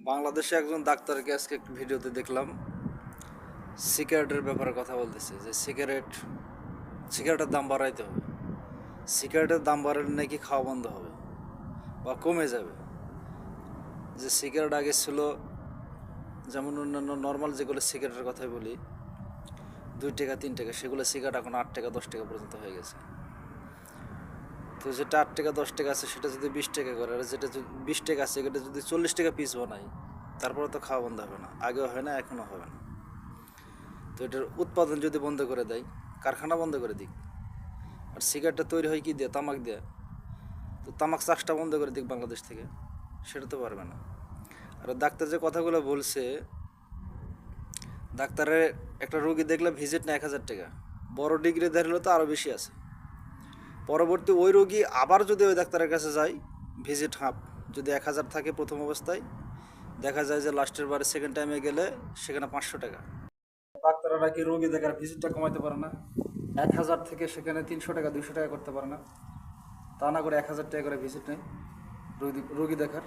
বাংলাদেশে একজন ডাক্তারকে আজকে একটা ভিডিওতে দেখলাম সিগারেটের ব্যাপারে কথা বলতেছে যে সিগারেটের দাম বাড়াইতে হবে। সিগারেটের দাম বাড়ালে নাকি খাওয়া বন্ধ হবে বা কমে যাবে। যে সিগারেট আগে ছিল, যেমন অন্যান্য নর্মাল যেগুলো সিগারেটের কথাই বলি, 2 টাকা 3 টাকা, সেগুলো সিগারেট এখন 8 টাকা 10 টাকা পর্যন্ত হয়ে গেছে। তো যেটা 8 টাকা 10 টাকা আছে সেটা যদি 20 টাকা করে, আর যেটা 20 টাকা আছে সেটা যদি 40 টাকা পিস বানাই, তারপরে তো খাওয়া বন্ধ হবে না। আগেও হয় না, এখনও হবে না। তো এটার উৎপাদন যদি বন্ধ করে দেয়, কারখানা বন্ধ করে দিক। আর সিগারেটটা তৈরি হয় কি দিয়ে? তামাক দিয়ে। তো তামাক চাষটা বন্ধ করে দিক বাংলাদেশ থেকে, সেটা তো পারবে না। আর ডাক্তার যে কথাগুলো বলছে, ডাক্তারের একটা রোগী দেখলে ভিজিট নেয় 1,000 টাকা, বড় ডিগ্রি ধরলে তো আরও বেশি আছে। পরবর্তী ওই রোগী আবার যদি ওই ডাক্তারের কাছে যায়, ভিজিট হাফ। যদি 1,000 থাকে প্রথম অবস্থায়, দেখা যায় যে লাস্টের বারে সেকেন্ড টাইমে গেলে সেখানে 500 টাকা। ডাক্তাররা নাকি রোগী দেখার ভিজিটটা কমাইতে পারে না, 1,000 থেকে সেখানে 300 টাকা 200 টাকা করতে পারে না। তা না করে 1,000 টাকা করে ভিজিট নেয় রোগী দেখার।